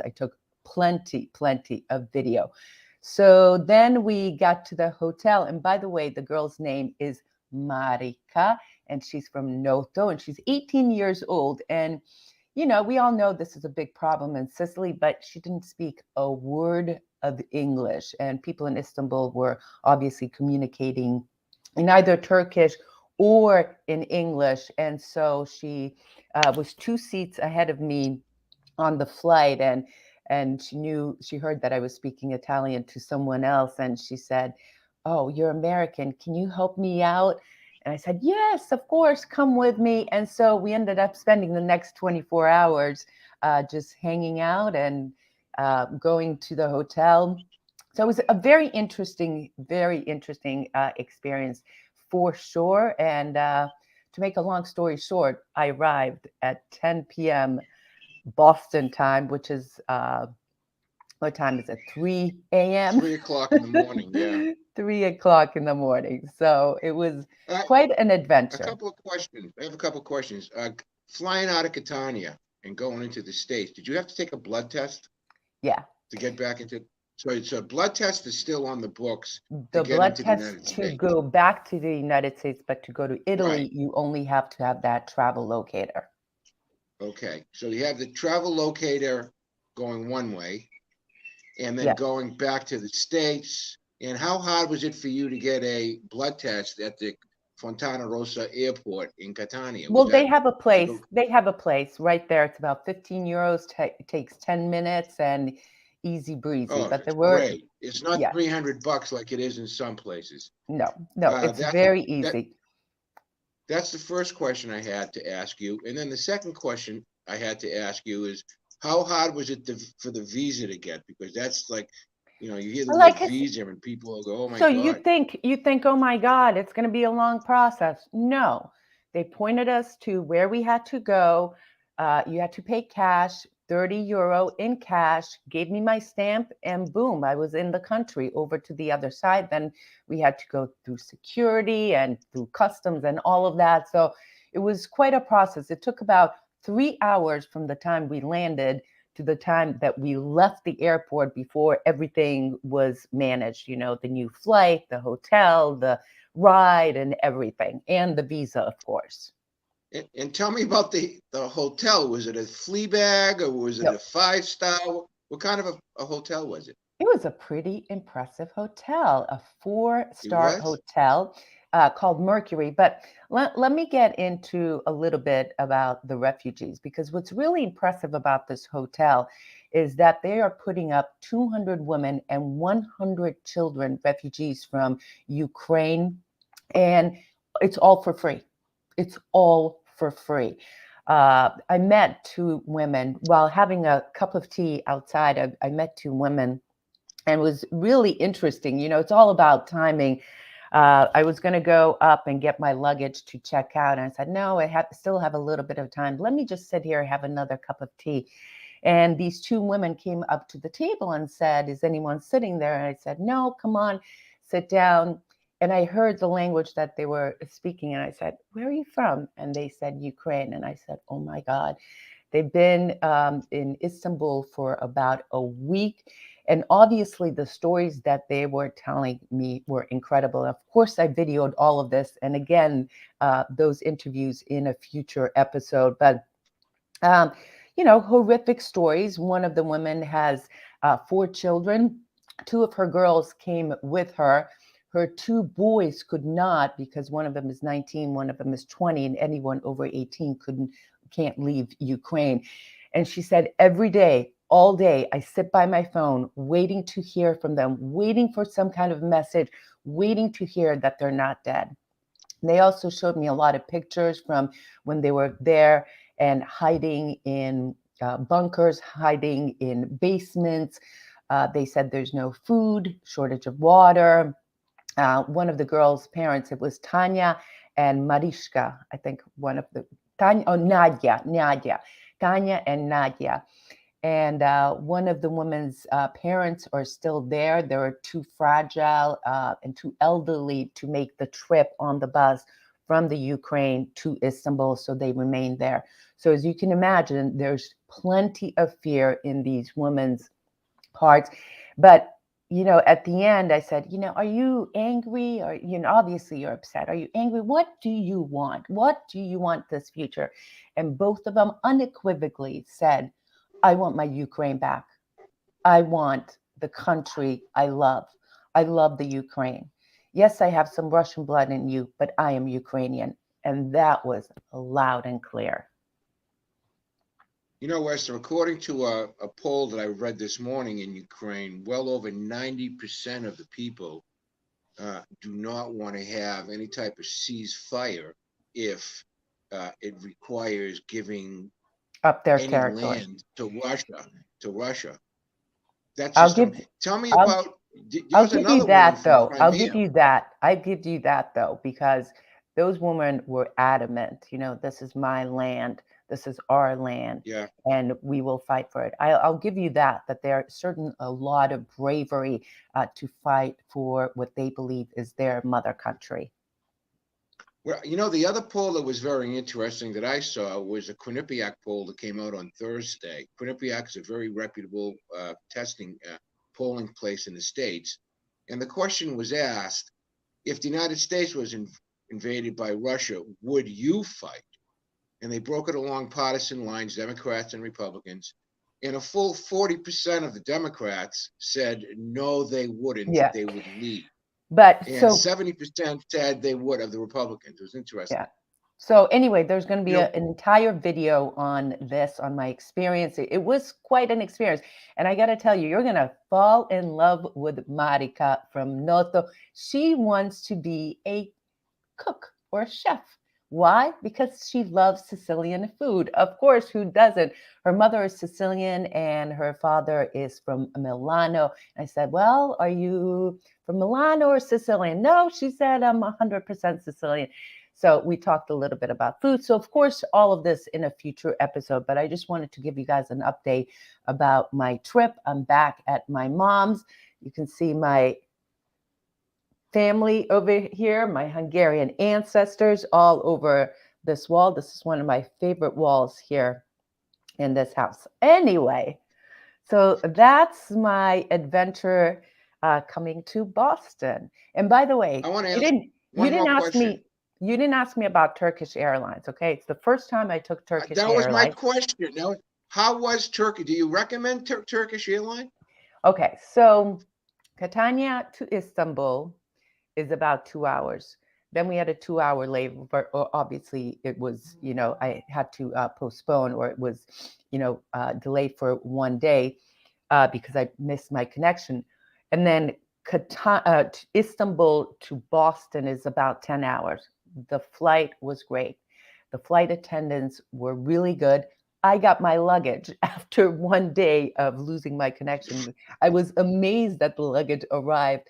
I took plenty of video. So then we got to the hotel. And by the way, the girl's name is Marika, and she's from Noto, and she's 18 years old. And, we all know this is a big problem in Sicily, but she didn't speak a word of English. And people in Istanbul were obviously communicating in either Turkish or in English. And so she was 2 seats ahead of me on the flight, and she heard that I was speaking Italian to someone else, and she said, "Oh, you're American. Can you help me out?" And I said, "Yes, of course, come with me." And so we ended up spending the next 24 hours just hanging out and going to the hotel. So it was a very interesting experience for sure. And to make a long story short, I arrived at 10 p.m. Boston time, which is what time is it? 3 a.m. 3 o'clock in the morning. Yeah. 3 o'clock in the morning. So it was Uh, quite an a adventure. couple of questions. I have a couple of questions. Flying out of Catania and going into the States, did you have to take a blood test Yeah. to get back into? So it's a blood test is still on the books to The get blood into the test United to States. go back to the United States, but to go to Right. Italy, you only have to have that travel locator. Okay. So you have the travel locator going one way, and then Yeah. going back to the States. And how hard was it for you to get a blood test at the Fontana Rosa Airport in Catania? Was Well, they that have a to place. go? They have a place right there. It's about 15 euros. It takes 10 minutes and easy breezy. Oh, But there it's were, great. It's not yeah, $300 like it is in some places. no, it's That's very that. easy. That's the first question I had to ask you, and then the second question I had to ask you is, how hard was it for the visa to get? Because that's like, you hear the word Like I visa and people will go, "Oh my So you God." think you think, oh my God, it's going to be a long process. No, they pointed us to where we had to go. You had to pay cash, 30 euro in cash, gave me my stamp, and boom, I was in the country over to the other side. Then we had to go through security and through customs and all of that. So it was quite a process. It took about 3 hours from the time we landed to the time that we left the airport before everything was managed, the new flight, the hotel, the ride, and everything, and the visa, of course. And tell me about the hotel. Was it a flea bag or was it No, a 5 star? What kind of a hotel was it? it was a pretty impressive hotel, a It four-star was? hotel called Mercury. But let me get into a little bit about the refugees, because what's really impressive about this hotel is that they are putting up 200 women and 100 children, refugees from Ukraine, and it's all for free. It's all for free. I met two women while having a cup of tea outside. I met two women, and it was really interesting. It's all about timing. I was going to go up and get my luggage to check out, and I said, "No, still have a little bit of time. Let me just sit here and have another cup of tea." And these two women came up to the table and said, "Is anyone sitting there?" And I said, "No, come on, sit down." And I heard the language that they were speaking, and I said, "Where are you from?" And they said, "Ukraine." And I said, "Oh my God." They've been in Istanbul for about a week. And obviously, the stories that they were telling me were incredible. Of course, I videoed all of this. And again, those interviews in a future episode. But um, horrific stories. One of the women has 4 children. Two of her girls came with her. Her two boys could not, because one of them is 19, one of them is 20, and anyone over 18 can't leave Ukraine. And she said, every day, all day, I sit by my phone waiting to hear from them, waiting for some kind of message, waiting to hear that they're not dead. They also showed me a lot of pictures from when they were there and hiding in bunkers, hiding in basements. They said there's no food, shortage of water. One of the girls' parents, it was Tanya and Marishka, I think one of the, Nadia, Tanya and Nadia. And one of the woman's parents are still there. They were too fragile and too elderly to make the trip on the bus from the Ukraine to Istanbul, so they remained there. So as you can imagine, there's plenty of fear in these women's hearts. But at the end, I said, are you angry? Or, obviously you're upset. Are you angry? What do you want? What do you want this future? And both of them unequivocally said, I want my Ukraine back. I want the country I love. I love the Ukraine. Yes, I have some Russian blood in you, but I am Ukrainian. And that was loud and clear. Eszter, according to a poll that I read this morning in Ukraine, well over 90% of the people do not want to have any type of ceasefire if it requires giving up their any territory land to Russia. That's I'll just give tell me I'll about. There I'll was give you another woman that from though. I'll Crimea. give you that. I give you that though, because those women were adamant, this is my land, this is our land, Yeah. and we will fight for it. I'll give you that there's a lot of bravery to fight for what they believe is their mother country. Well, the other poll that was very interesting that I saw was a Quinnipiac poll that came out on Thursday. Quinnipiac is a very reputable testing polling place in the States. And the question was asked, if the United States was invaded by Russia, would you fight? And they broke it along partisan lines, Democrats and Republicans. And a full 40% of the Democrats said no, they wouldn't. Yeah. They would leave. But And so 70% said they would, of the Republicans. It was interesting. yeah. So anyway, there's going to be You know, an entire video on this, on my experience. It was quite an experience. And I got to tell you, you're going to fall in love with Marika from Noto. She wants to be a cook or a chef. Why? Because she loves Sicilian food. Of course, who doesn't? Her mother is Sicilian and her father is from Milano. I said, well, are you from Milano or Sicilian? No, she said, I'm 100% Sicilian. So we talked a little bit about food. So of course, all of this in a future episode, but I just wanted to give you guys an update about my trip. I'm back at my mom's. You can see my family over here, my Hungarian ancestors all over this wall. This is one of my favorite walls here in this house. Anyway, so that's my adventure coming to Boston. And by the way, I want to you ask didn't one more ask question. me about Turkish Airlines. Okay, it's the first time I took Turkish That was my Airlines. question. Now, how was Turkey? Do you recommend Turkish airline? Okay, so Catania to Istanbul is about 2 hours. Then we had a 2-hour layover. Obviously, it was, I had to postpone, or it was, delayed for one day because I missed my connection. And then Istanbul to Boston is about 10 hours. The flight was great. The flight attendants were really good. I got my luggage after one day of losing my connection. I was amazed that the luggage arrived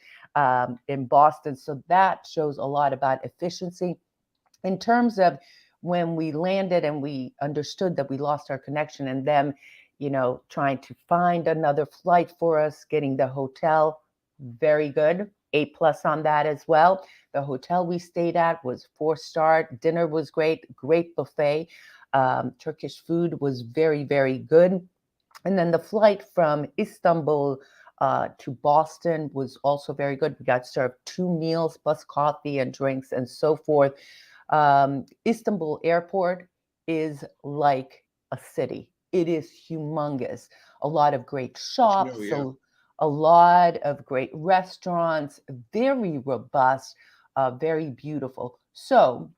in Boston. So that shows a lot about efficiency. In terms of when we landed and we understood that we lost our connection, and them, trying to find another flight for us, getting the hotel, very good. A+ on that as well. The hotel we stayed at was 4-star. Dinner was great buffet. Turkish food was very, very good. And then the flight from Istanbul to Boston was also very good. We got served 2 meals plus coffee and drinks and so forth. Istanbul airport is like a city. It is humongous. A lot of great shops, Yeah. a lot of great restaurants, very robust, very beautiful. So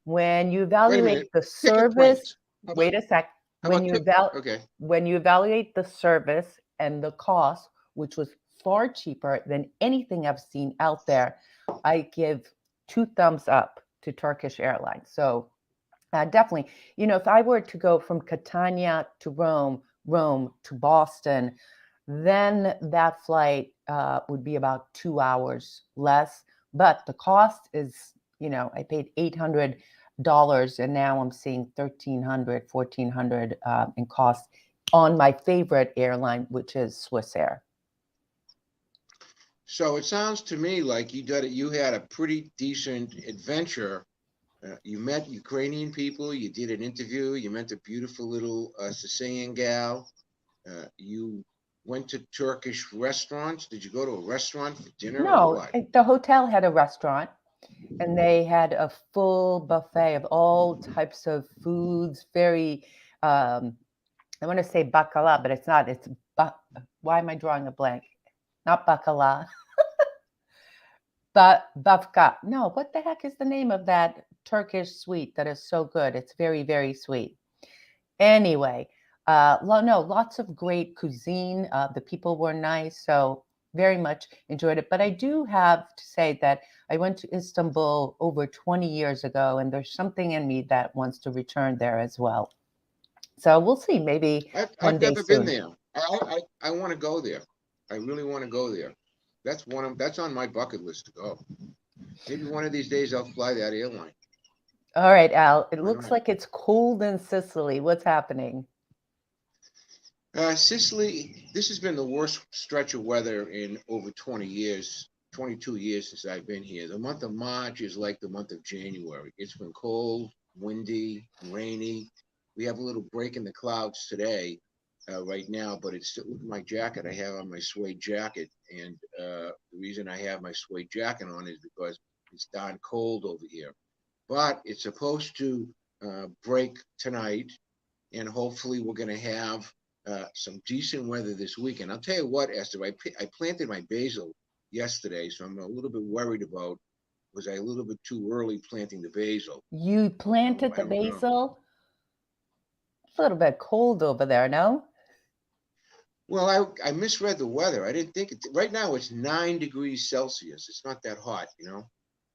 when you evaluate the Ticket service, price. How wait about, a sec. how When about you tip? Okay. when you evaluate the service and the cost, which was far cheaper than anything I've seen out there, I give 2 thumbs up to Turkish Airlines. So definitely, if I were to go from Catania to Rome to Boston, then that flight would be about 2 hours less. But the cost is, I paid $800, and now I'm seeing $1,300, $1,400 in cost on my favorite airline, which is Swiss Air. So it sounds to me like you had a pretty decent adventure You met Ukrainian people. You did an interview. You met a beautiful little Sicilian gal. You went to Turkish restaurants. Did you go to a restaurant for dinner or No, what? the hotel had a restaurant and they had a full buffet of all types of foods, very, I want to say bacala, but it's not. Why am I drawing a blank? Not bacala, but bafka. No, what the heck is the name of that Turkish sweet that is so good? It's very, very sweet. Anyway, no, lots of great cuisine. The people were nice, so very much enjoyed it. But I do have to say that I went to Istanbul over 20 years ago, and there's something in me that wants to return there as well. So we'll see, maybe one I've day never been soon. there. I want to go there. I really want to go there. That's on my bucket list to go. Maybe one of these days I'll fly that airline. All right, Al, it Why looks not? like it's cold in Sicily. What's happening? Sicily, this has been the worst stretch of weather in over 20 years, 22 years since I've been here. The month of March is like the month of January. It's been cold, windy, rainy. We have a little break in the clouds today, right now, but it's look at my jacket. I have on my suede jacket, and the reason I have my suede jacket on is because it's darn cold over here. But it's supposed to break tonight, and hopefully we're going to have some decent weather this weekend. I'll tell you what, Esther, I planted my basil yesterday, so I'm a little bit worried about, was I a little bit too early planting the basil? You planted I the don't know. basil? It's a little bit cold over there, no? Well, I misread the weather. I didn't think it. Right now it's 9 degrees Celsius. It's not that hot, you know.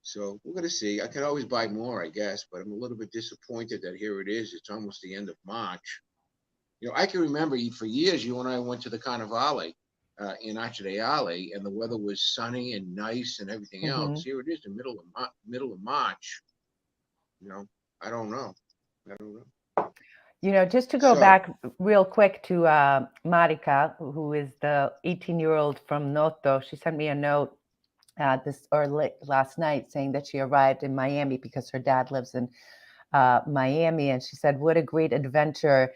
So we're gonna see. I can always buy more, I guess, but I'm a little bit disappointed that here it is. It's almost the end of March. You know, I can remember for years you and I went to the Carnivale in Acciaiale, and the weather was sunny and nice and everything else. Hmm. Here it is, the middle of March. You know, I don't know. I don't know. Just to go So back real quick to Marika, who is the 18-year-old from Noto, she sent me a note last night saying that she arrived in Miami because her dad lives in Miami, and she said, "What a great adventure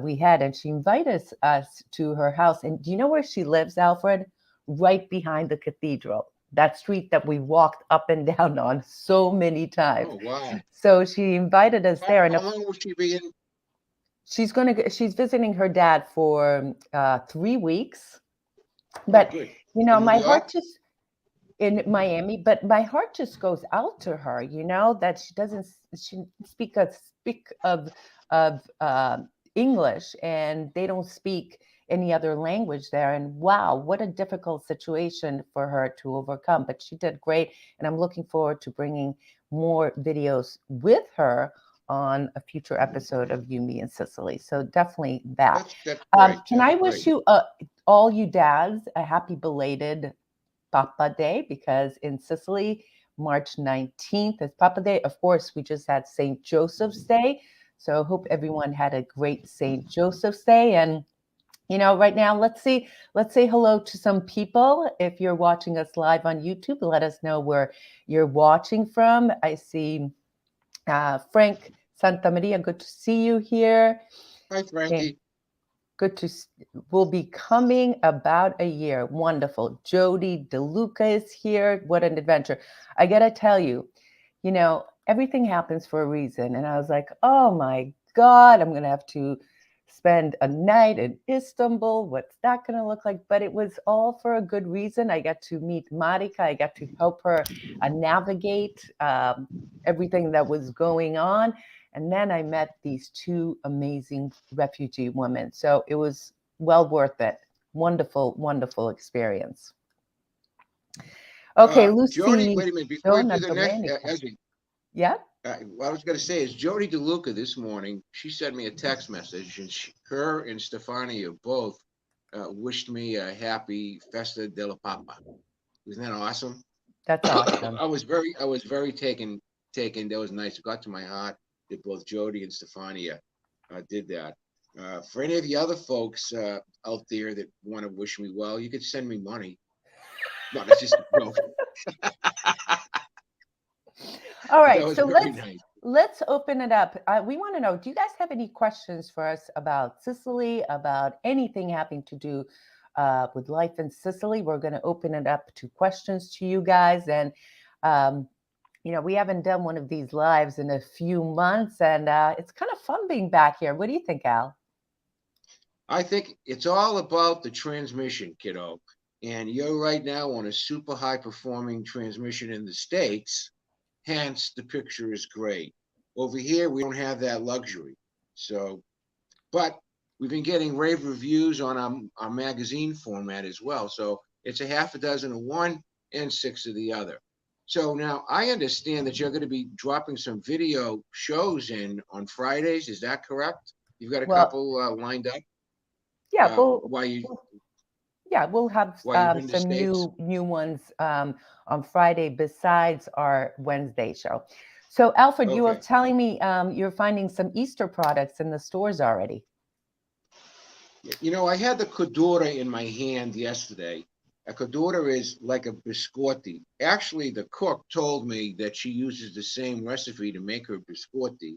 we had!" And she invited us to her house. And do you know where she lives, Alfred? Right behind the cathedral. That street that we walked up and down on so many times. oh wow. So she invited us there, and How long will she be in? she's visiting her dad for 3 weeks. Oh, But good. In New my heart York? just in Miami, but my heart just goes out to her, that she speak of English, and they don't speak any other language there. And wow, what a difficult situation for her to overcome. But she did great, and I'm looking forward to bringing more videos with her on a future episode of You, Me, and Sicily. So definitely that. That's great. Can That's I wish great. you all you dads a happy belated Papa Day, because in Sicily, March 19th is Papa Day. Of course, we just had St. Joseph's Day. So I hope everyone had a great St. Joseph's Day. And right now, let's say hello to some people. If you're watching us live on YouTube, let us know where you're watching from. I see Frank Santamaria. Good to see you here. Hi, And Frankie. good to will be coming about a year. Wonderful. Jody DeLuca is here. What an adventure. I gotta tell you, everything happens for a reason. And I was like, oh my God, I'm gonna have to spend a night in Istanbul. What's that gonna look like? But it was all for a good reason. I got to meet Marika. I got to help her navigate everything that was going on. And then I met these two amazing refugee women. So it was well worth it. Wonderful, wonderful experience. Okay, Jody, Lucy wait a minute. Before you do the next, Donadomenica. Ezzy, Yeah, what I was going to say is Jody DeLuca this morning, she sent me a text message, and her and Stefania both wished me a happy Festa della Papa. Isn't that awesome? that's awesome. I was very taken. That was nice. It got to my heart that both Jody and Stefania did that. For any of the other folks out there that want to wish me well, you could send me money. No, that's just a joke. All But that right, was so very let's nice. let's open it up. We want to know, do you guys have any questions for us about Sicily, about anything having to do with life in Sicily? We're going to open it up to questions to you guys. And, um, we haven't done one of these lives in a few months, and it's kind of fun being back here. What do you think, Al? I think it's all about the transmission, kiddo. And you're right now on a super high performing transmission in the States. Hence, the picture is great. Over here, we don't have that luxury. So, but we've been getting rave reviews on our magazine format as well. So it's a half a dozen of one and six of the other. So now I understand that you're going to be dropping some video shows in on Fridays. Is that correct? You've got a Well, couple lined up yeah, while you we'll have while you're in the some States. new ones on Friday besides our Wednesday show. So, Alfred, you were Okay. telling me you're finding some Easter products in the stores already. You know, I had the codura in my hand yesterday. A codura is like a biscotti. Actually, the cook told me that she uses the same recipe to make her biscotti,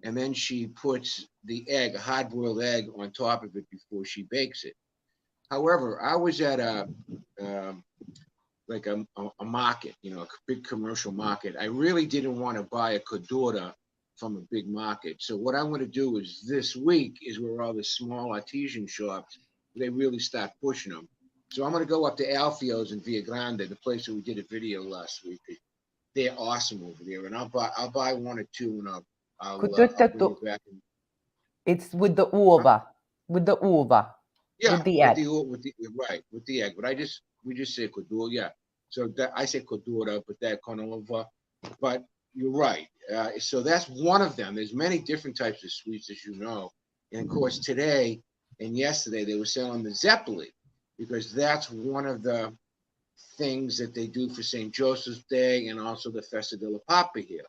and then she puts the egg, a hard-boiled egg, on top of it before she bakes it. However, I was at um, like a market, a big commercial market. I really didn't want to buy a codura from a big market. So what I'm going to do is this week is where all the small artisan shops, they really start pushing them. So I'm going to go up to Alfio's in Via Grande, the place where we did a video last week. They're awesome over there, and I'll buy one or two, and I'll bring you back. It's with the Huh? uva, Yeah, with the egg. with the right with the egg, but we just say codura, yeah. So that I say codura, but that conova. But you're right. So that's one of them. There's many different types of sweets, as you know, and of course today and yesterday they were selling the zeppoli because that's one of the things that they do for St. Joseph's Day and also the Festa della Papa here.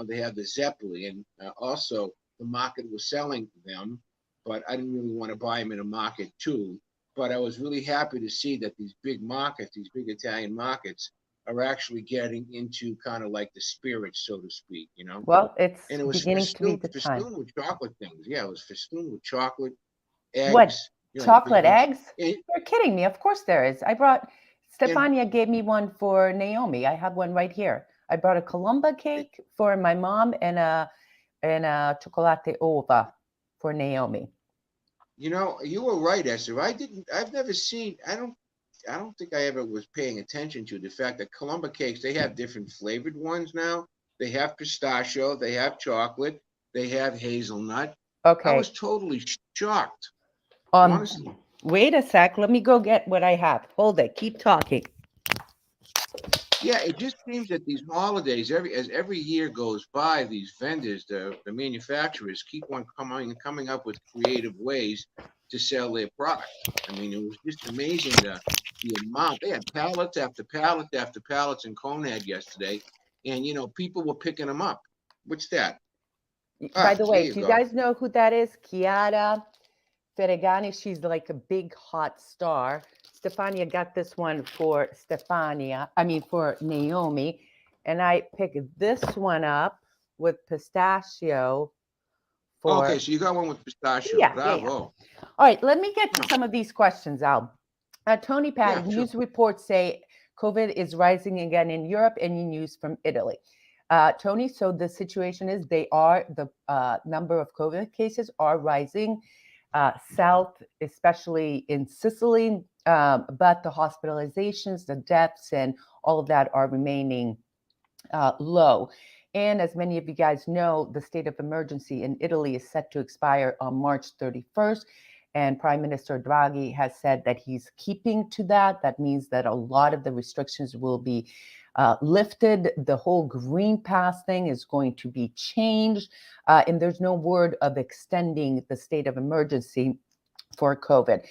They have the zeppoli, and also the market was selling them, but I didn't really want to buy them in a market too. But I was really happy to see that these big markets, these big Italian markets, are actually getting into kind of like the spirits, so to speak. Well, And it's it was beginning to be the time. festooned with chocolate things. Yeah, it was festooned with chocolate, What, eggs, the big chocolate ones. eggs? And, You're kidding me. Of course there is. and Stefania gave me one for Naomi. I have one right here. I brought a Columba cake for my mom and a chocolate ova for Naomi. you were right, Esther. I've never seen, I don't think I ever was paying attention to the fact that Columba cakes, they have different flavored ones now. They have pistachio, they have chocolate, they have hazelnut. I Okay. was totally shocked, Um, honestly. wait a sec. Let me go get what I have. Hold it. Keep talking. Yeah, it just seems that these holidays, as every year goes by, these vendors, the manufacturers, keep on coming up with creative ways to sell their product. I mean, it was just amazing the amount. They had pallets after pallets after pallets in Conad yesterday, and people were picking them up. What's that? By Ah, the there way, you do you go. guys know who that is? Chiara Ferragani. She's like a big hot star. Stefania got this one for for Naomi. And I picked this one up with pistachio Okay, for, so you got one with pistachio. yeah. Bravo. All right, let me get to Huh. some of these questions, Al. Tony Patty, Yeah, sure. news reports say COVID is rising again in Europe. Any news from Italy? Tony, so the situation is the number of COVID cases are rising south, especially in Sicily, but the hospitalizations, the deaths, and all of that are remaining low. And as many of you guys know, the state of emergency in Italy is set to expire on March 31st. And Prime Minister Draghi has said that he's keeping to that. That means that a lot of the restrictions will be lifted. The whole Green Pass thing is going to be changed. And there's no word of extending the state of emergency for COVID.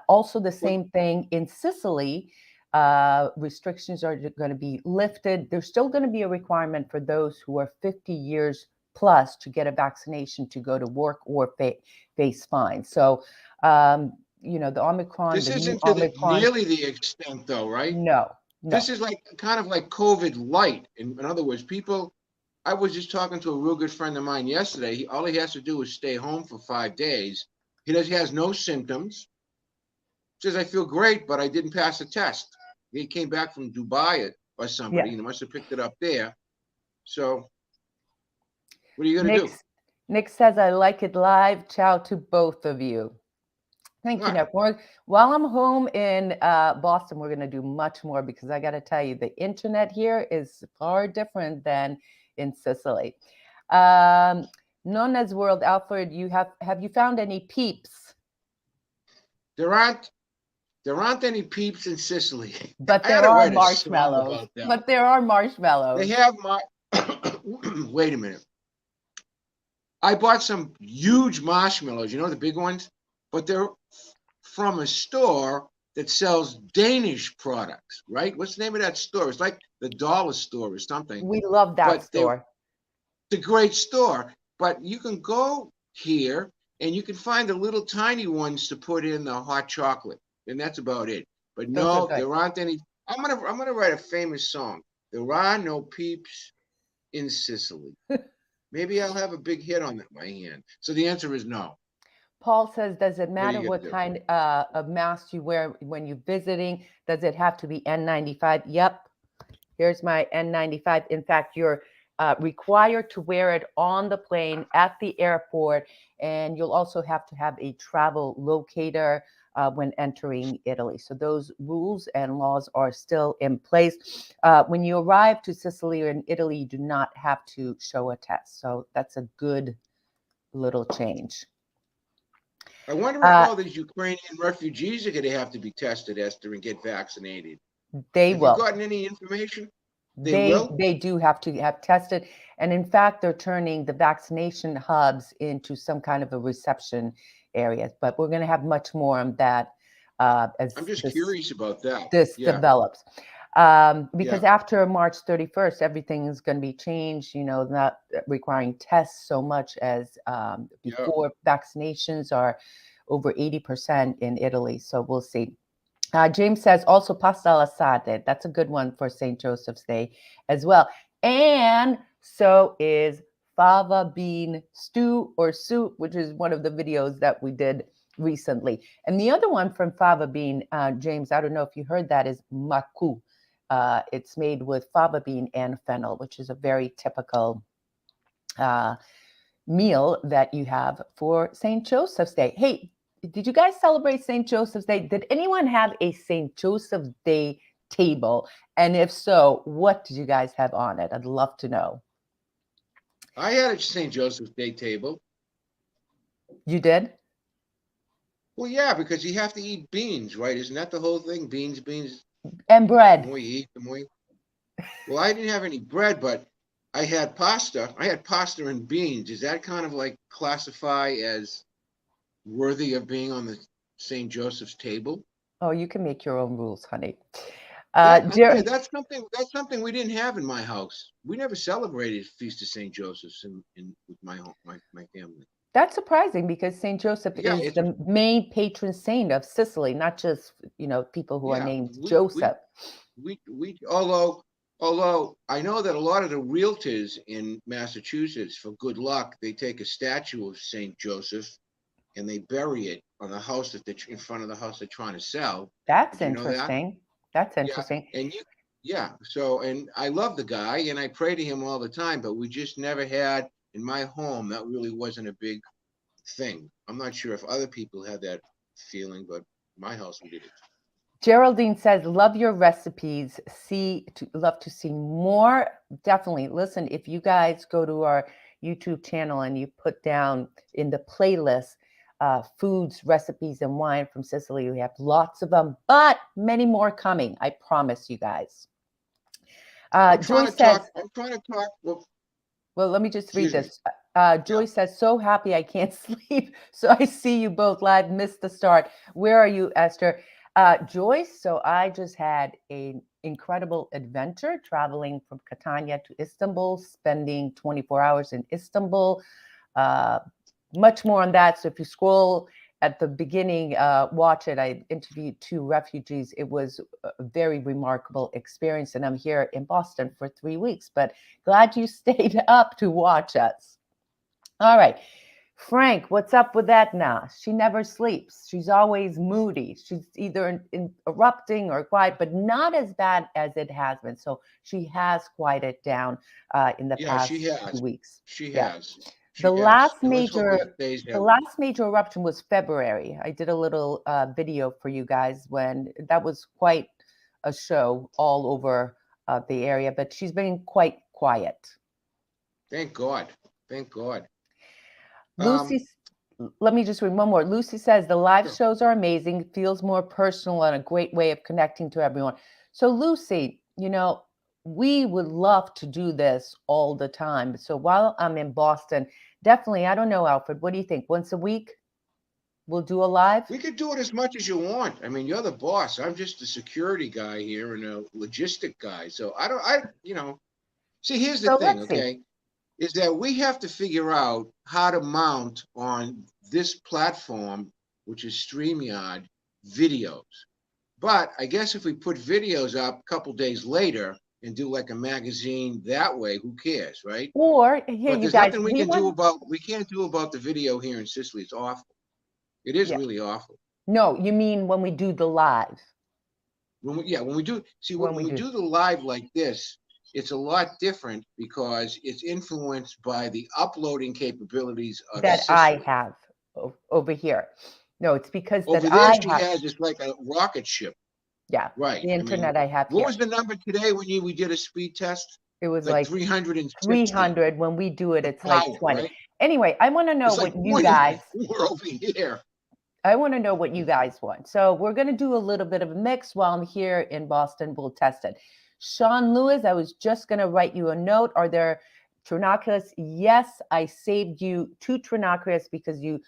Also, the Well, same thing in Sicily. Restrictions are going to be lifted. There's still going to be a requirement for those who are 50 years plus to get a vaccination to go to work or face fines. So, the this new isn't to Omicron, nearly the extent, though, right? no. No. This is like kind of like COVID light. In other words, people. I was just talking to a real good friend of mine yesterday. All he has to do is stay home for 5 days. He has no symptoms. Says I feel great, but I didn't pass the test. He came back from Dubai or somebody, Yes. and must have picked it up there. So, what are you gonna Nick, do? Nick says, I like it live. Ciao to both of you. Thank you, What? Nick. While I'm home in Boston, we're going to do much more because I got to tell you, the internet here is far different than in Sicily. Nonna's World, Alfred, have you found any peeps? There aren't any peeps in Sicily. But I there had to are write a song marshmallows. about that. But there are They marshmallows. have my. Wait a minute. I bought some huge marshmallows. You know the big ones, but they're from a store that sells Danish products, right? What's the name of that store? It's like the dollar store or something. We love that But they're store. it's a great store. But you can go here and you can find the little tiny ones to put in the hot chocolate, and that's about it. But Those are no, good. there aren't any. I'm gonna write a famous song. There are no peeps in Sicily. Maybe I'll have a big hit on my hand. So the answer is no. Paul says, does it What are matter you gonna what do? kind of mask you wear when you're visiting? Does it have to be N95? Yep. Here's my N95. In fact, you're required to wear it on the plane at the airport, and you'll also have to have a travel locator when entering Italy. So those rules and laws are still in place. When you arrive to Sicily or in Italy, you do not have to show a test. So that's a good little change. I wonder if Uh, all these Ukrainian refugees are going to have to be tested, Esther, and get vaccinated. they Have you will. gotten any information? They They will? they do have to have tested, and in fact, they're turning the vaccination hubs into some kind of a reception area. But we're going to have much more on that I'm as just this curious about that. this Yeah, develops. yeah, Because after March 31st, everything is going to be changed. Not requiring tests so much as yeah. before. Vaccinations are over 80% in Italy, so we'll see. James says also pasta al asade. That's a good one for St. Joseph's Day as well. And so is fava bean stew or soup, which is one of the videos that we did recently. And the other one from fava bean, James, I don't know if you heard that, is maku. It's made with fava bean and fennel, which is a very typical uh, meal that you have for St. Joseph's Day. Hey, did you guys celebrate St. Joseph's Day? Did anyone have a St. Joseph's Day table? And if so, what did you guys have on it? I'd love to know. I had a St. Joseph's Day table. You did? Well, yeah, because you have to eat beans, right? Isn't that the whole thing? Beans, beans. And The bread. more you eat, the more. Well, I didn't have any bread, but I had pasta. I had pasta and beans. Does that kind of like classify as worthy of being on the St. Joseph's table? Oh, you can make your own rules, honey. Yeah, Jerry, that's something we didn't have in my house. We never celebrated Feast of St. Joseph's in with my home, my family. that's surprising because St. Joseph Yeah, is it's the main patron saint of Sicily, not just, people who are yeah. named We we Joseph. we although I know that a lot of the realtors in Massachusetts, for good luck, they take a statue of St. Joseph and they bury it on the house that they're in front of the house they're trying to sell. That's Did you know that? interesting. That's Yeah, interesting. and yeah. So, and I love the guy, and I pray to him all the time, but we just never had in my home. That really wasn't a big thing. I'm not sure if other people had that feeling, but my house we did it. Geraldine says, "Love your recipes. Love to see more. Definitely. Listen, if you guys go to our YouTube channel and you put down in the playlist foods, recipes, and wine from Sicily, we have lots of them, but many more coming. I promise you guys." Joy says, I'm trying to talk. well, let me just read Excuse me. this. Yeah. Joy says, so happy I can't sleep. So I see you both live, missed the start. Where are you, Esther? Joyce, so I just had an incredible adventure traveling from Catania to Istanbul, spending 24 hours in Istanbul. Uh, Much more on that. So if you scroll at the beginning, watch it. I interviewed 2 refugees. It was a very remarkable experience, and I'm here in Boston for 3 weeks. But glad you stayed up to watch us. All right. Frank, what's up with Etna? She never sleeps. She's always moody. She's either erupting or quiet, but not as bad as it has been. So she has quieted down in the Yeah, past she 2 has. weeks. She Yeah. has. The She has. last And let's hope major it stays the that way. last major eruption was February. I did a little video for you guys when that was quite a show all over the area, but she's been quite quiet. Thank God. Thank God. Lucy, let me just read one more. Lucy says the live Sure. shows are amazing, feels more personal and a great way of connecting to everyone. So Lucy, we would love to do this all the time. So while I'm in Boston, definitely, I don't know, Alfred, what do you think? Once a week, we'll do a live? We could do it as much as you want. I mean, you're the boss. I'm just a security guy here and a logistic guy. So see, here's the So thing, let's see. okay? Is that we have to figure out how to mount on this platform, which is StreamYard, videos. But I guess if we put videos up a couple days later and do like a magazine that way, who cares, right? Or here, But you there's guys, nothing we can't do about the video here in Sicily. It's awful. It is yeah. really awful. No, you mean when we do the live? When we do, see, when we we do the live like this, it's a lot different because it's influenced by the uploading capabilities of That I Sicily. have over here. No, it's because Over that there, I she have. has it's like a rocket ship. Yeah, Right. the I mean, internet I have what here. was the number today when we did a speed test? It was Like like 360 300. When we do it, the it's like power, 20. right? Anyway, I want to know It's like what you guys 24 over here. I want to know what you guys want. So we're going to do a little bit of a mix while I'm here in Boston. We'll test it. Sean Lewis, I was just going to write you a note. Are there trinoculus? Yes, I saved you 2 trinoculus because you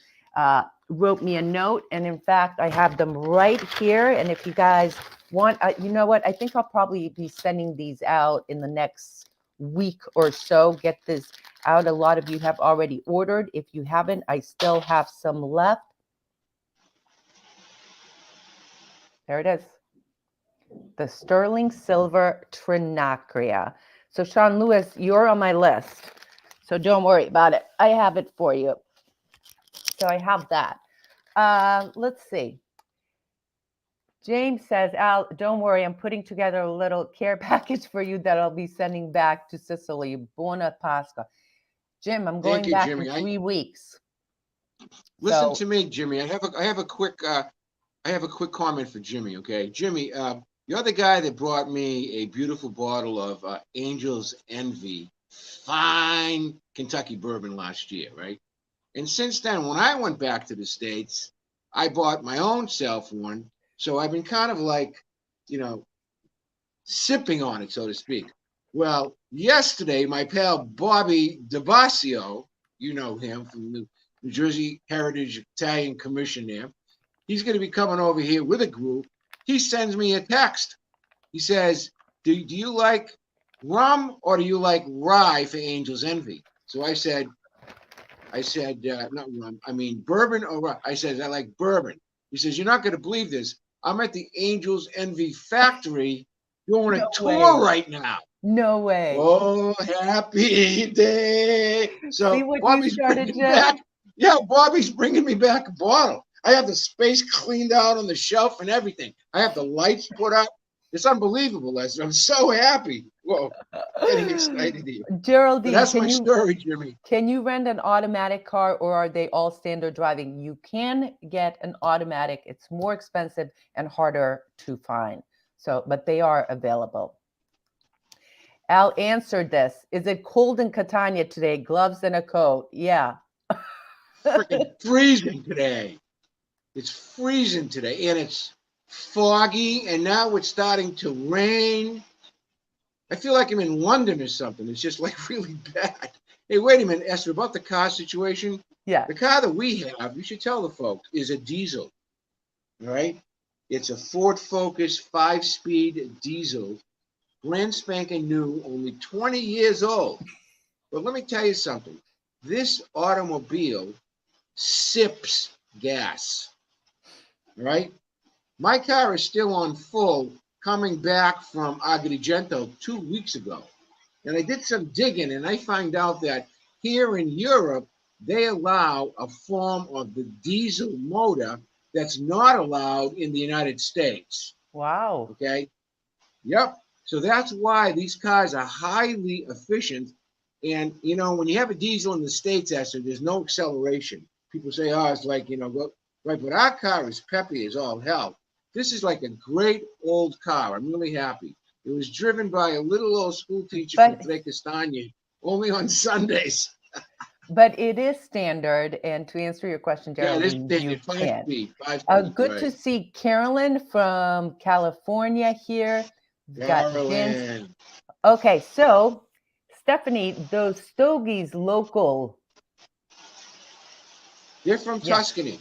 wrote me a note. And in fact, I have them right here. And if you guys want, you know what? I think I'll probably be sending these out in the next week or so. Get this out. A lot of you have already ordered. If you haven't, I still have some left. There it is. The sterling silver trinacria. So Sean Lewis, you're on my list. So don't worry about it. I have it for you. So I have that. Let's see. James says, Al, don't worry. I'm putting together a little care package for you that I'll be sending back to Sicily. Buona Pasqua. Jim, I'm going back Jimmy. in 3 weeks. Listen to me, Jimmy. I have a quick comment for Jimmy, okay? Jimmy, you're the guy that brought me a beautiful bottle of Angel's Envy, fine Kentucky bourbon last year, right? And since then, when I went back to the States, I bought my own self one. So I've been kind of like, sipping on it, so to speak. Well, yesterday, my pal Bobby DeBasio, you know him from the New Jersey Heritage Italian Commission there, he's going to be coming over here with a group. He sends me a text. He says, do you like rum or do you like rye for Angel's Envy? So I said, not rum, I mean bourbon or rye. I said, I like bourbon. He says, you're not going to believe this. I'm at the Angel's Envy factory doing a tour right now. No way. Oh, happy day. So See what Bobby's you started, bringing Jim? back. Yeah, Bobby's bringing me back a bottle. I have the space cleaned out on the shelf and everything. I have the lights put up. It's unbelievable, Eszter. I'm so happy. Whoa, getting excited here. Geraldine, But that's my story, Jimmy. Can you rent an automatic car or are they all standard driving? You can get an automatic. It's more expensive and harder to find. So, but they are available. Al answered this. Is it cold in Catania today? Gloves and a coat. Yeah. Freaking freezing today. It's freezing today, and it's foggy, and now it's starting to rain. I feel like I'm in London or something. It's just like really bad. Hey, wait a minute, Eszter, about the car situation. Yeah. The car that we have, you should tell the folks, is a diesel. All right? It's a Ford Focus 5-speed diesel, brand spanking new, only 20 years old. But let me tell you something. This automobile sips gas. All right. My car is still on full coming back from Agrigento 2 weeks ago. And I did some digging and I find out that here in Europe, they allow a form of the diesel motor that's not allowed in the United States. Wow. Okay. Yep. So that's why these cars are highly efficient. And, you know, when you have a diesel in the States, Eszter, there's no acceleration. People say, oh, it's like, you know, right. But our car is peppy as all hell. This is like a great old car. I'm really happy. It was driven by a little old school teacher from Catania, only on Sundays. But it is standard. And to answer your question, Yeah, it is Geraldine, you standard. can. 5 speed, Good right. to see Carolyn from California here. Carolyn. Okay, so Stephanie, those stogies local. They're from Tuscany.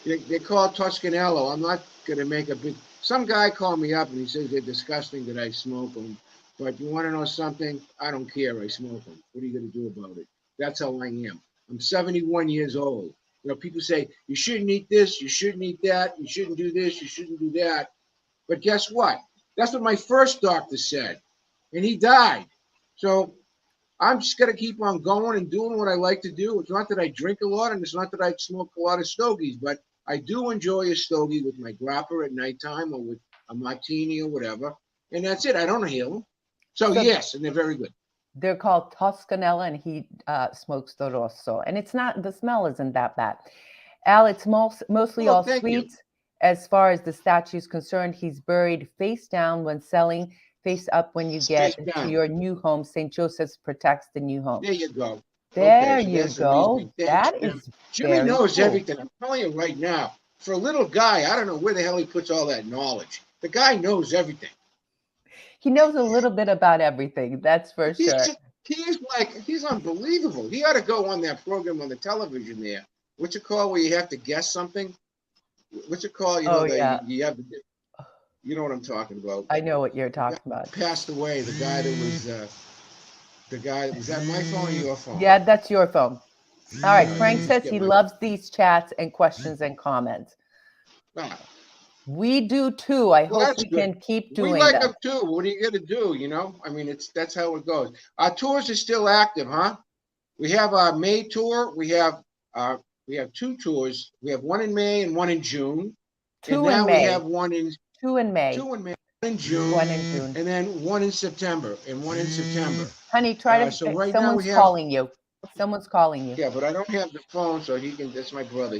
They're called Toscanello. I'm not going to make a big... Some guy called me up and he says they're disgusting that I smoke them. But you want to know something? I don't care. I smoke them. What are you going to do about it? That's how I am. I'm 71 years old. You know, people say, you shouldn't eat this, you shouldn't eat that, you shouldn't do this, you shouldn't do that. But guess what? That's what my first doctor said. And he died. So I'm just going to keep on going and doing what I like to do. It's not that I drink a lot and it's not that I smoke a lot of stogies, but I do enjoy a stogie with my grappa at nighttime or with a martini or whatever. And that's it. I don't inhale them. So yes, and they're very good. They're called Toscanella, and he smokes the Rosso. And it's not, the smell isn't that bad. Al, it's mostly all sweets. As far as the statue is concerned, he's buried face down when selling, face up when you get to your new home. St. Joseph's protects the new home. There you go. There you go. That is Jimmy knows everything. I'm telling you right now, for a little guy, I don't know where the hell he puts all that knowledge. The guy knows everything. He knows a little bit about everything. That's for sure. He's unbelievable. He ought to go on that program on the television there. What's it called where you have to guess something? What's it called? You know, you have to, you know what I'm talking about. I know what you're talking about. Passed away. The guy that was, was that my phone or your phone? Yeah, that's your phone. All right. Frank says he loves these chats and questions and comments. We do too. I hope we can keep doing that. We like them too. What are you going to do? You know, I mean, that's how it goes. Our tours are still active, huh? We have our May tour. We have 2 tours. We have one in May and one in June. Two in May. We have one in 2 in May. 2 in May. In June, and then one in September, and one in September. Honey, try to. So right someone's calling you. Someone's calling you. Yeah, but I don't have the phone, so he can. That's my brother.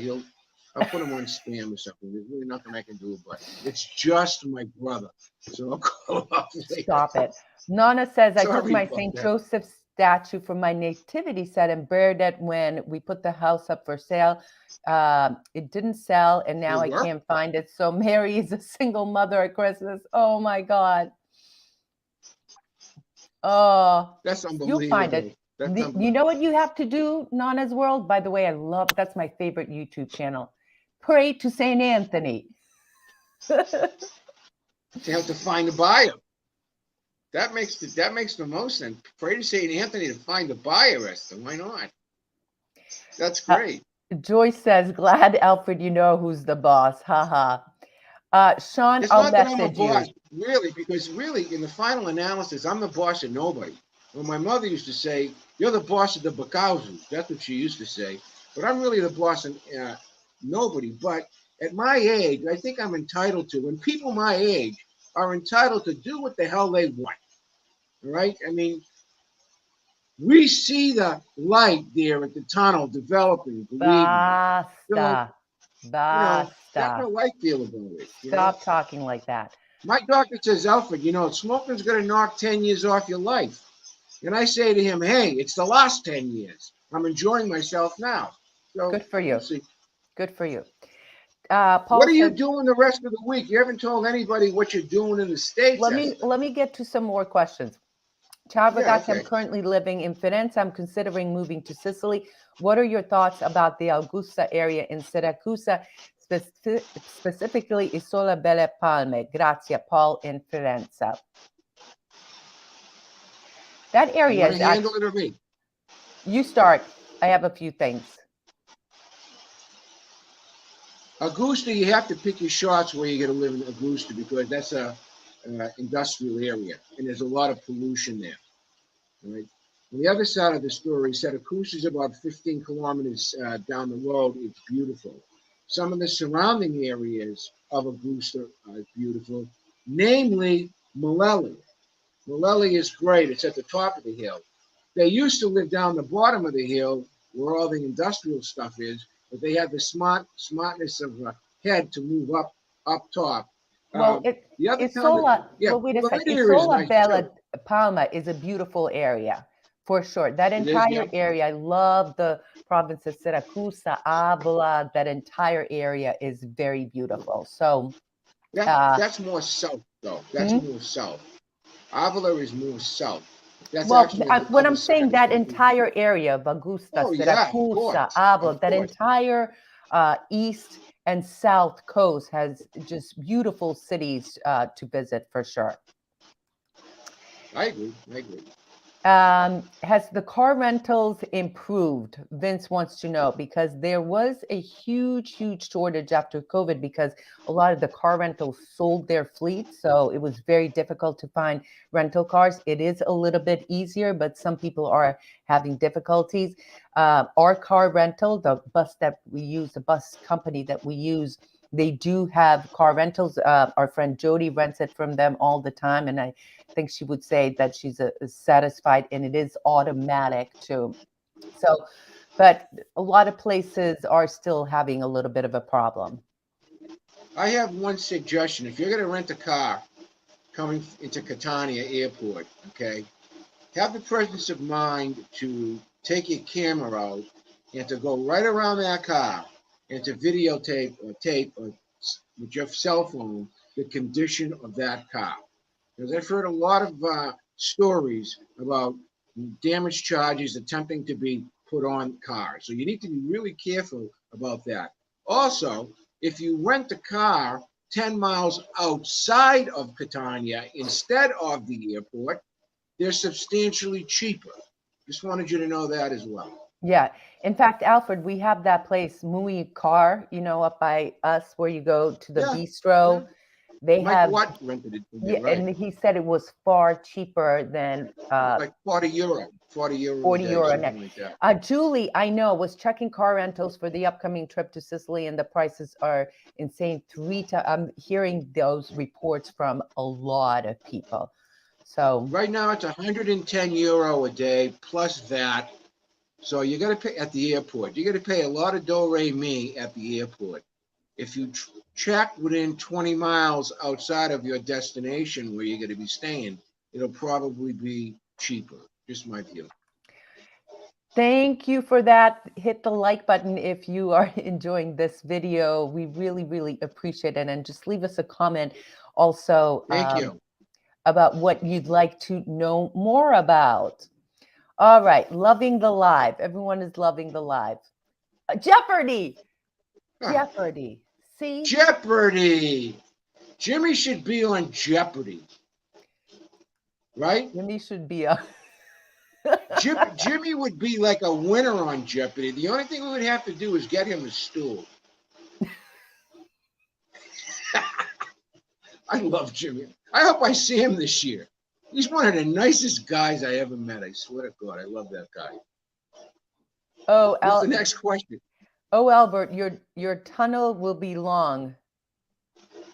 I'll put him on spam or something. There's really nothing I can do about it. It's just my brother. So I'll call him up later. Stop it. Nana says I took my St. Joseph statue from my nativity set and buried it when we put the house up for sale. It didn't sell, and now I can't find it. So Mary is a single mother at Christmas. Oh my God. Oh, that's unbelievable. You'll find it. You know what you have to do, Nana's World? By the way, that's my favorite YouTube channel. Pray to St. Anthony. You have to find a buyer. That makes the most sense. Pray to St. Anthony to find a buyer, Eszter. Why not? That's great. Joyce says, glad, Alfred, you know who's the boss. Ha ha. Sean, I'll message you. Really, because really, in the final analysis, I'm the boss of nobody. Well, my mother used to say, you're the boss of the Bacauzus. That's what she used to say. But I'm really the boss of nobody. But at my age, I think I'm entitled to, and people my age are entitled to do what the hell they want. All right? I mean, we see the light there at the tunnel developing. Basta. That's how I feel about it. Stop talking like that. My doctor says, Alfred, smoking's going to knock 10 years off your life. And I say to him, hey, it's the last 10 years. I'm enjoying myself now. So, good for you. Good for you. Paul, what are you doing the rest of the week? You haven't told anybody what you're doing in the States. Let me get to some more questions. Ciao, ragazzi. I'm currently living in Firenze. I'm considering moving to Sicily. What are your thoughts about the Augusta area in Syracuse, specifically Isola Belle Palme? Grazie, Paul in Firenze. That area is handle it or me? You start. I have a few things. Augusta, you have to pick your shots where you're going to live in Augusta because that's a industrial area and there's a lot of pollution there. Right. On the other side of the story, Syracuse is about 15 kilometers down the road. It's beautiful. Some of the surrounding areas of Augusta are beautiful, namely Malelli. Malelli is great. It's at the top of the hill. They used to live down the bottom of the hill where all the industrial stuff is, but they had the smartness of head to move up top. Well, The other town, Isola, yeah, well, wait a well, sec. that area is Isola nice Bella too. Palma is a beautiful area for sure. That It is, yeah. entire area, I love the province of Syracuse, Avila, that entire area is very beautiful. So, That's more south, though. That's hmm? more south. Avila is more south. That's Well, actually the when other I'm saying side of that the. entire area of Augusta, Oh yeah, of Syracuse, course, Avila, of that course. entire east and south coast has just beautiful cities to visit for sure. I agree. I agree. Has the car rentals improved? Vince wants to know because there was a huge, huge shortage after COVID because a lot of the car rentals sold their fleet. So it was very difficult to find rental cars. It is a little bit easier, but some people are having difficulties. Our car rental, the bus that we use, the bus company that we use, they do have car rentals. Our friend Jody rents it from them all the time. And I think she would say that she's satisfied, and it is automatic too. So, but a lot of places are still having a little bit of a problem. I have one suggestion. If you're going to rent a car coming into Catania Airport, okay, have the presence of mind to take your camera out and to go right around that car and to videotape or tape or with your cell phone the condition of that car. Because I've heard a lot of stories about damage charges attempting to be put on cars. So you need to be really careful about that. Also, if you rent a car 10 miles outside of Catania instead of the airport, they're substantially cheaper. Just wanted you to know that as well. Yeah. In fact, Alfred, we have that place, Mui Car, up by us where you go to the Yeah, yeah. bistro. They Mike have, Watt rented it from yeah, there, right? and he said it was far cheaper than Like 40 euro, 40 euro a 40 day, euro a something night. like that. Julie, I know, was checking car rentals for the upcoming trip to Sicily, and the prices are insane. I'm hearing those reports from a lot of people. So, Right now, it's 110 euro a day plus VAT. So you got to pay at the airport. You got to pay a lot of do-re-mi at the airport. If you check within 20 miles outside of your destination where you're going to be staying, it'll probably be cheaper. Just my view. thank you for that. Hit the like button if you are enjoying this video. We really, really appreciate it. And just leave us a comment also Thank you. about what you'd like to know more about. All right, loving the live. Everyone is loving the live. Jeopardy! Jeopardy. See? Jeopardy! Jimmy should be on Jeopardy. Right? Jimmy should be a. Jimmy would be like a winner on Jeopardy. The only thing we would have to do is get him a stool. I love Jimmy. I hope I see him this year. He's one of the nicest guys I ever met. I swear to God, I love that guy. Oh, What's the next question? Oh, Albert, your tunnel will be long.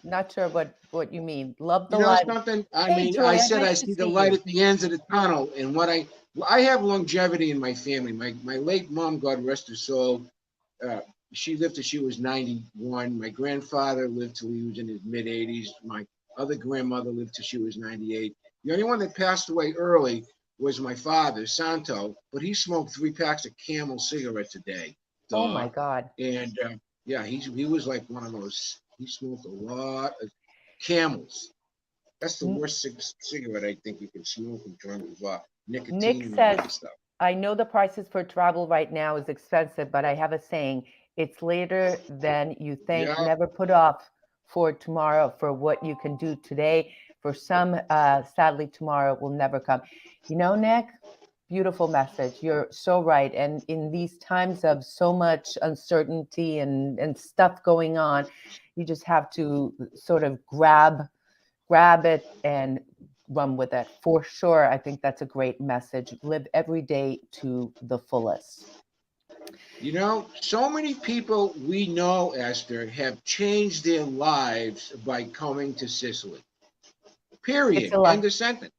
Not sure what you mean. Love the light. Something? Hey, Joy, I I'd said like I to see the see light you. at the ends of the tunnel, and what I have longevity in my family. My late mom, God rest her soul, she lived till she was 91. My grandfather lived till he was in his mid 80s. My other grandmother lived till she was 98. The only one that passed away early was my father, Santo, but he smoked 3 packs of Camel cigarettes a day. Oh my God. And yeah, he was like one of those. He smoked a lot of Camels. That's the worst cigarette I think you can smoke in terms of nicotine Nick and all says, that stuff. I know the prices for travel right now is expensive, but I have a saying, it's later than you think. Yeah. Never put off for tomorrow for what you can do today. For some, sadly, tomorrow will never come. Nick, Beautiful message. You're so right. And in these times of so much uncertainty and stuff going on, you just have to sort of grab it and run with it. For sure, I think that's a great message. Live every day to the fullest. You know, so many people we know, Esther, have changed their lives by coming to Sicily. It's Period. a End lot, of sentence.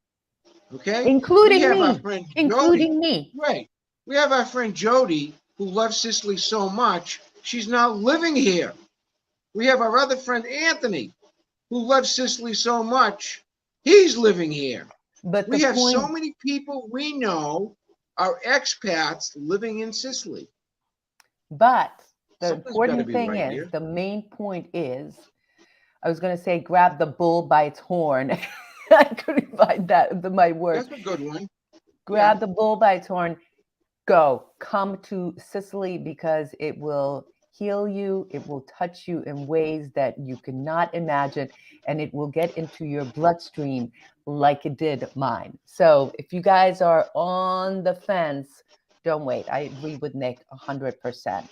Okay? We including have our me, friend Jody. including me. Right. We have our friend Jody who loves Sicily so much, she's now living here. We have our other friend Anthony who loves Sicily so much, he's living here. But the We have so point, many people we know are expats living in Sicily. but the Something's got to important be thing right is, here. the main point is, I was going to say, grab the bull by its horn. I couldn't find my word. That's a good one. Yeah. Grab the bull by its horn. Go. Come to Sicily because it will heal you. It will touch you in ways that you cannot imagine, and it will get into your bloodstream like it did mine. So if you guys are on the fence, don't wait. I agree with Nick 100%.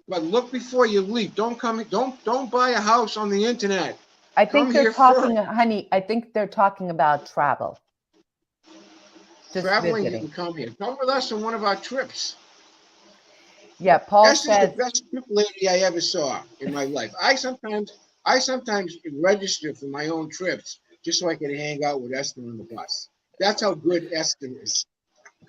But look before you leap. Don't buy a house on the internet. I Come think they're here first. talking, honey, I think they're talking about travel, just Traveling, you visiting. can come here. Come with us on one of our trips. Yeah, Paul Esther's the says, best trip lady I ever saw in my life. I sometimes register for my own trips just so I can hang out with Esther on the bus. That's how good Esther is.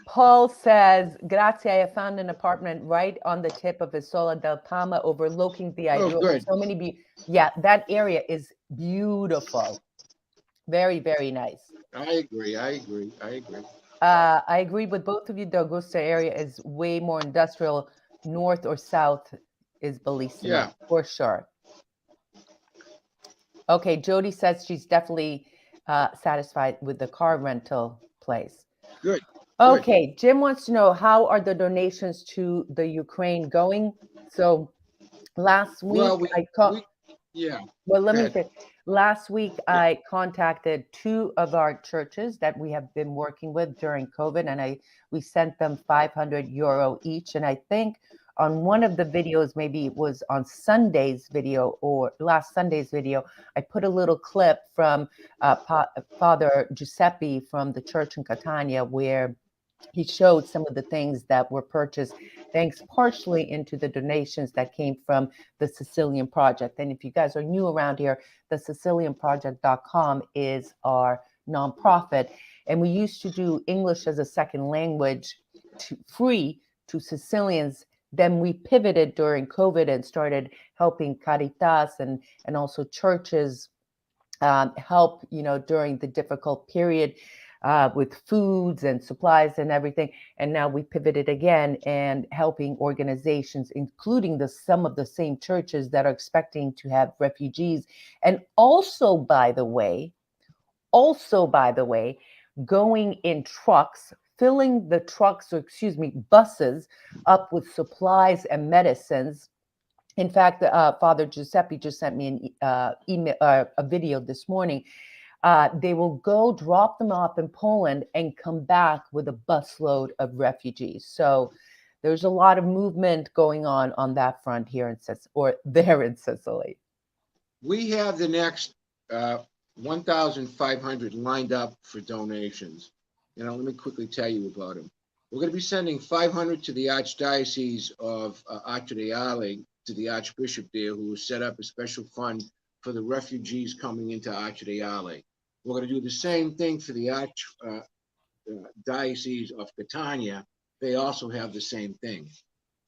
Grazie, I found an apartment right on the tip of Isola del Palma overlooking the Oh, Aidro. good. So yeah, that area is beautiful. Very, very nice. I agree. I agree. I agree. I agree with both of you. The Augusta area is way more industrial. North or south is Yeah. bellissimo, for sure. Okay, Jody says she's definitely satisfied with the car rental place. Good. Good. Okay, Jim wants to know, how are the donations to the Ukraine going? So last week Well, we I we yeah. well, let Go me ahead. say, last week I contacted two of our churches that we have been working with during COVID, and we sent them 500 euro each. And I think on one of the videos, maybe it was on Sunday's video or last Sunday's video, I put a little clip from Father Giuseppe from the church in Catania, where he showed some of the things that were purchased thanks partially into the donations that came from the Sicilian Project. And if you guys are new around here, the SicilianProject.com is our nonprofit. And we used to do English as a second language free to Sicilians. Then we pivoted during COVID and started helping Caritas and also churches help, during the difficult period with foods and supplies and everything. And now we pivoted again and helping organizations, including some of the same churches that are expecting to have refugees. And also by the way, going in trucks, filling the trucks, or excuse me, buses up with supplies and medicines. In fact, Father Giuseppe just sent me an email, a video this morning. They will go drop them off in Poland and come back with a busload of refugees. So there's a lot of movement going on that front here in there in Sicily. We have the next 1,500 lined up for donations. Let me quickly tell you about them. We're going to be sending 500 to the Archdiocese of Acciareale, to the Archbishop there, who has set up a special fund for the refugees coming into Acciareale. We're going to do the same thing for the Archdiocese of Catania. They also have the same thing.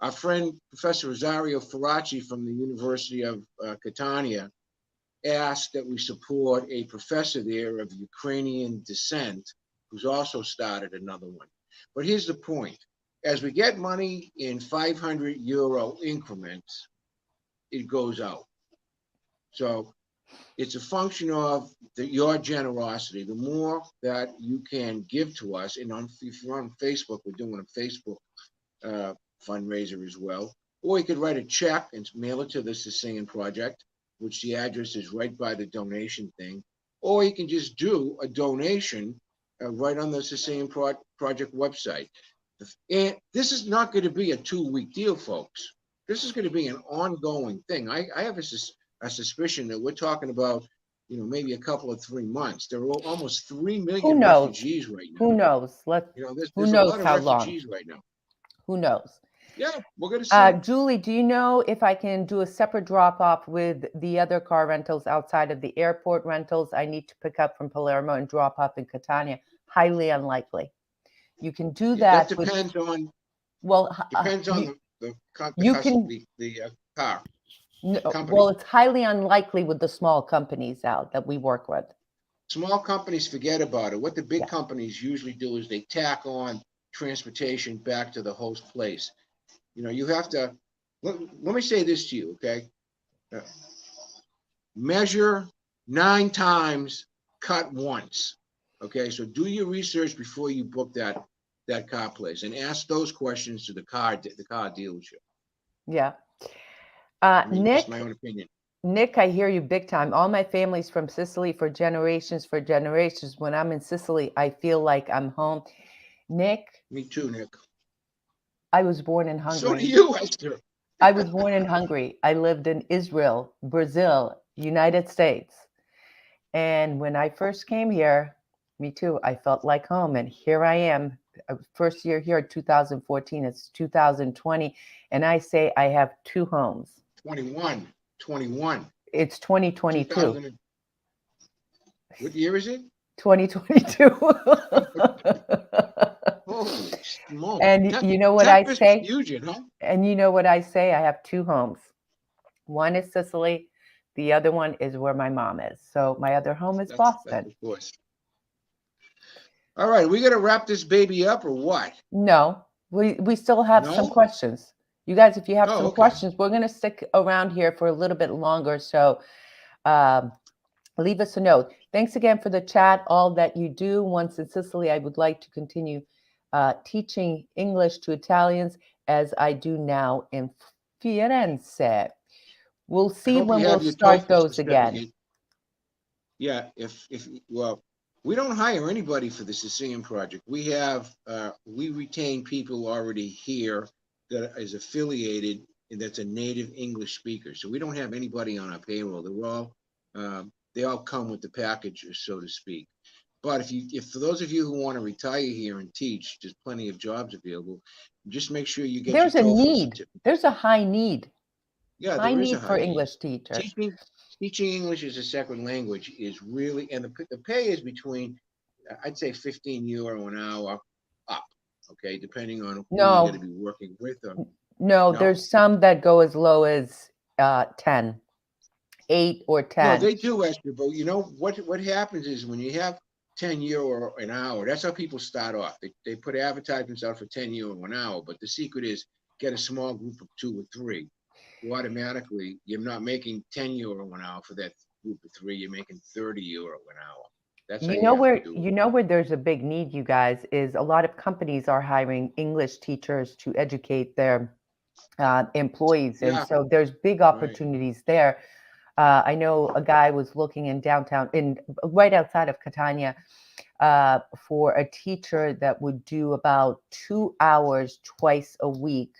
Our friend, Professor Rosario Ferracci from the University of Catania, asked that we support a professor there of Ukrainian descent, who's also started another one. But here's the point. As we get money in 500 euro increments, it goes out. So it's a function of your generosity. The more that you can give to us, and if you're on Facebook, we're doing a Facebook fundraiser as well. Or you could write a check and mail it to the Sicilian Project, which the address is right by the donation thing. Or you can just do a donation right on the Sicilian Project website. And this is not going to be a 2-week deal, folks. This is going to be an ongoing thing. I have a suspicion that we're talking about, maybe a couple of 3 months. There are almost 3 Who million knows? refugees right now. Who knows? Who There's a knows lot of how long? refugees right now. Who knows? Yeah, we're going to see. Julie, do you know if I can do a separate drop off with the other car rentals outside of the airport rentals I need to pick up from Palermo and drop off in Catania? Highly unlikely. You can do That that with, depends on well, the you can, car company. well, it's highly unlikely with the small companies out that we work with. Small companies forget about it. What the big Yeah. companies usually do is they tack on transportation back to the host place. You have to, let me say this to you, okay? Measure 9 times, cut once. Okay, so do your research before you book that car place and ask those questions to the car dealership. Yeah. Just my own opinion. Nick, I hear you big time. All my family's from Sicily for generations. When I'm in Sicily, I feel like I'm home. Nick? Me too, Nick. I was born in Hungary. So do you, Eszter. I was born in Hungary. I lived in Israel, Brazil, United States. And when I first came here, me too, I felt like home. And here I am, first year here, 2014, it's 2020. And I say I have 2 homes. 21. It's 2022. What year is it? 2022. Holy smoke. And you know what I say? Fusion, huh? And you know what I say? I have 2 homes. One is Sicily. The other one is where my mom is. So my other home is Boston. Of course. All right, we got to wrap this baby up or what? No, we still have some questions. You guys, if you have some questions, we're going to stick around here for a little bit longer. So leave us a note. Thanks again for the chat, all that you do. Once in Sicily, I would like to continue teaching English to Italians as I do now in Firenze. We'll see when we'll start those again. Yeah, well, we don't hire anybody for the Sicilian project. We retain people already here that is affiliated and that's a native English speaker. So we don't have anybody on our payroll. They all come with the package, so to speak. But if for those of you who want to retire here and teach, there's plenty of jobs available. Just make sure you get There's your TOEFL a need. certificate. There's a high need. Yeah, high there is need a high for need. English teachers. Teaching English as a second language is really, and the pay is between, I'd say, €15 an hour up. Okay, depending on who you're going to be working with. No, there's some that go as low as 10, 8 or 10. No, they do, Eszter, but you know what happens is when you have €10 an hour, that's how people start off. They put advertisements out for €10 an hour, but the secret is get a small group of 2 or 3. Automatically, you're not making €10 an hour for that group of 3. You're making €30 an hour. That's you know where there's a big need, you guys, is a lot of companies are hiring English teachers to educate their employees, and so there's big opportunities there. I know a guy was looking in downtown, right outside of Catania, for a teacher that would do about 2 hours twice a week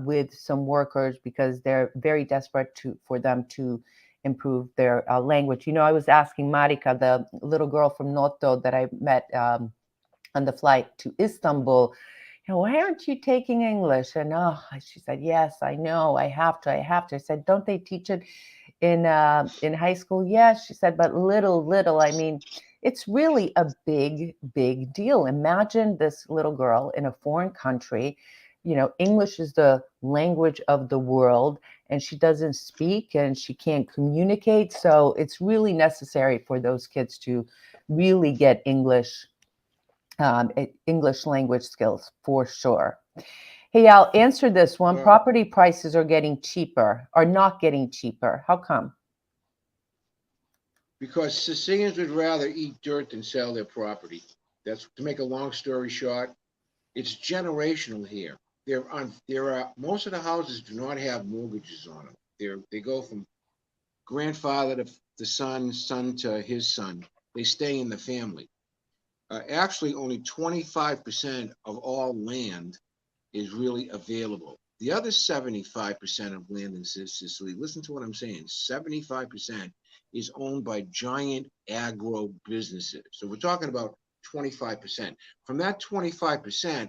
with some workers because they're very desperate for them to improve their language. You know, I was asking Marika, the little girl from Noto that I met on the flight to Istanbul, why aren't you taking English? And she said, yes, I know, I have to. I said, don't they teach it in high school? Yes, she said, but little. I mean, it's really a big deal. Imagine this little girl in a foreign country. English is the language of the world, and she doesn't speak and she can't communicate. So it's really necessary for those kids to really get English language skills for sure. Hey, I'll answer this one. Property prices are not getting cheaper. How come? Because Sicilians would rather eat dirt than sell their property. That's to make a long story short. It's generational here. Most of the houses do not have mortgages on them. They go from grandfather to the son to his son. They stay in the family. Actually, only 25% of all land is really available. The other 75% of land in Sicily, listen to what I'm saying, 75% is owned by giant agro businesses. So we're talking about 25%. From that 25%,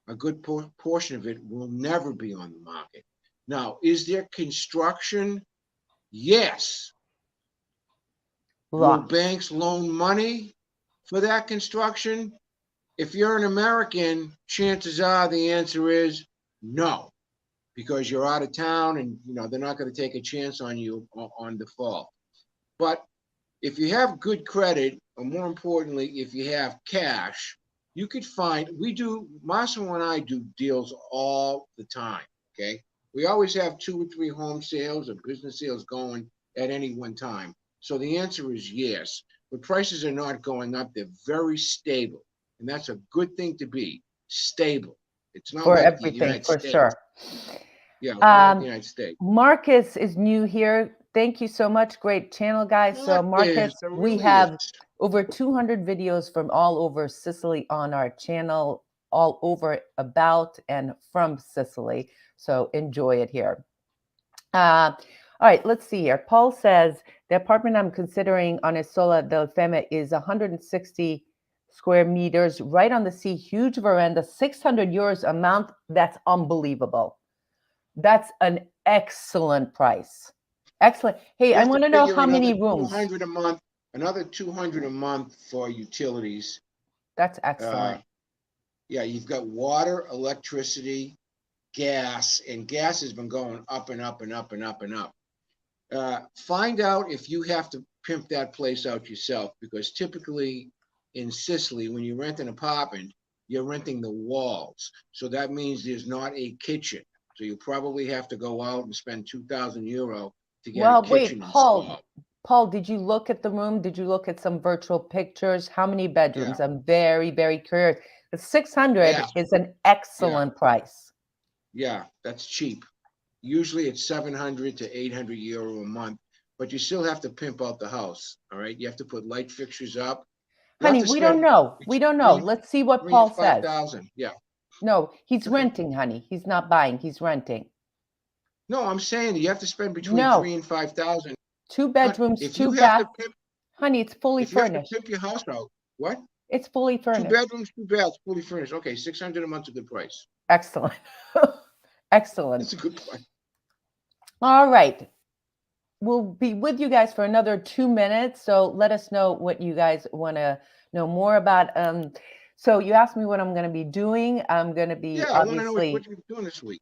a good portion of it will never be on the market. Now, is there construction? Yes. Will Lots. banks loan money for that construction? If you're an American, chances are the answer is no, because you're out of town and they're not going to take a chance on you on default. But if you have good credit, or more importantly, if you have cash, you could find, Massimo and I do deals all the time, okay? We always have 2 or 3 home sales or business sales going at any one time. So the answer is yes, but prices are not going up. They're very stable. And that's a good thing to be, stable. It's not For like the everything, United for States. sure. Yeah, it's not like the United States. Marcus is new here. Thank you so much. Great channel, guys. So Marcus, we have over 200 videos from all over Sicily on our channel, all over, about, and from Sicily. So enjoy it here. All right, let's see here. Paul says, the apartment I'm considering on Isola del Femme is 160 square meters, right on the sea, huge veranda, 600 euros a month. That's unbelievable. That's an excellent price. Excellent. Hey, I want to know how many rooms. 200 a month, another 200 a month for utilities. That's excellent. Yeah, you've got water, electricity, gas, and gas has been going up and up and up and up and up. Find out if you have to pimp that place out yourself, because typically in Sicily, when you rent an apartment, you're renting the walls. So that means there's not a kitchen. So you probably have to go out and spend 2,000 euro to get a kitchen installed. Paul, did you look at the room? Did you look at some virtual pictures? How many bedrooms? Yeah. I'm very, very curious. The 600 is an excellent price. Yeah, that's cheap. Usually it's 700 to 800 euro a month, but you still have to pimp out the house. All right, you have to put light fixtures up. Honey, we don't know. We don't know. Let's see what Paul says. 5,000. Yeah. No, he's renting, honey. He's not buying. He's renting. No, I'm saying you have to spend between 3,000 and 5,000. 2 bedrooms, 2 baths. Honey, it's fully furnished. If you have to pimp your house out, what? It's fully furnished. 2 bedrooms, 2 baths, fully furnished. Okay, 600 a month's a good price. Excellent. Excellent. That's a good price. All right. We'll be with you guys for another 2 minutes. So let us know what you guys want to know more about. So you asked me what I'm going to be doing. I'm going to be I want to know what you're doing this week.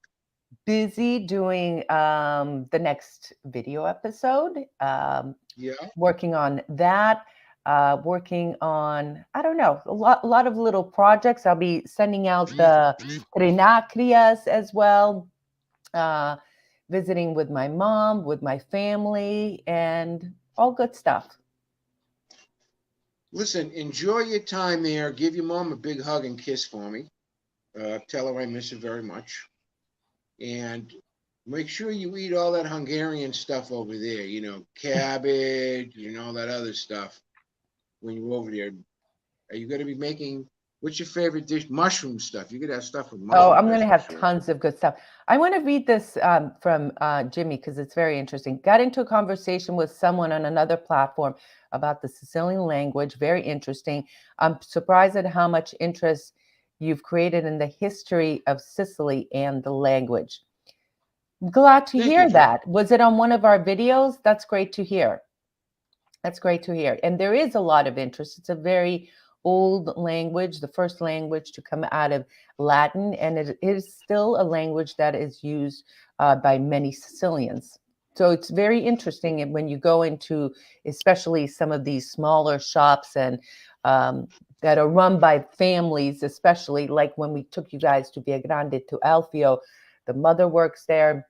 Busy doing the next video episode. Working on that. Working on, I don't know, a lot of little projects. I'll be sending out the Trenacrias as well. Visiting with my mom, with my family, and all good stuff. Listen, enjoy your time there. Give your mom a big hug and kiss for me. Tell her I miss her very much. And make sure you eat all that Hungarian stuff over there, cabbage and all that other stuff when you're over there. Are you going to be making, what's your favorite dish? Mushroom stuff. You could have stuff with mushrooms. Oh, I'm going to have tons of good stuff. I want to read this from Jimmy because it's very interesting. Got into a conversation with someone on another platform about the Sicilian language. Very interesting. I'm surprised at how much interest you've created in the history of Sicily and the language. Glad to hear that. Was it on one of our videos? That's great to hear. That's great to hear. And there is a lot of interest. It's a very old language, the first language to come out of Latin, and it is still a language that is used by many Sicilians. So it's very interesting when you go into, especially some of these smaller shops and that are run by families, especially like when we took you guys to Via Grande to Alfio, the mother works there,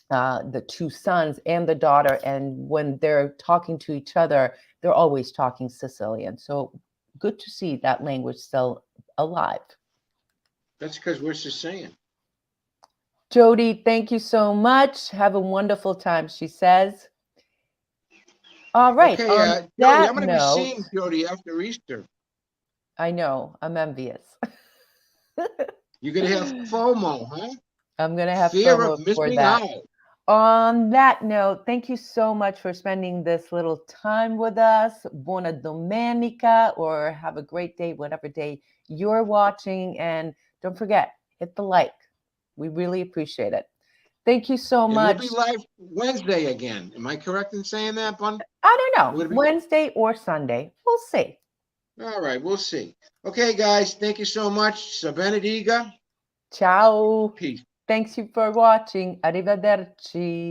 the 2 sons and the daughter, and when they're talking to each other, they're always talking Sicilian. So good to see that language still alive. That's because we're Sicilian. Jody, thank you so much. Have a wonderful time, she says. All right. Okay, Jody, I'm going to be seeing Jody after Easter. I know. I'm envious. You're gonna have FOMO, huh? I'm going to have Fear FOMO of for missing that. out. On that note, thank you so much for spending this little time with us. Buona domenica, or have a great day, whatever day you're watching. And don't forget, hit the like. We really appreciate it. Thank you so And we'll much. be live Wednesday again. Am I correct in saying that, Bun? I don't know, Would it be? Wednesday or Sunday. We'll see. All right, we'll see. Okay, guys, thank you so much. Benediga. Ciao. Peace. Thanks you for watching. Arrivederci.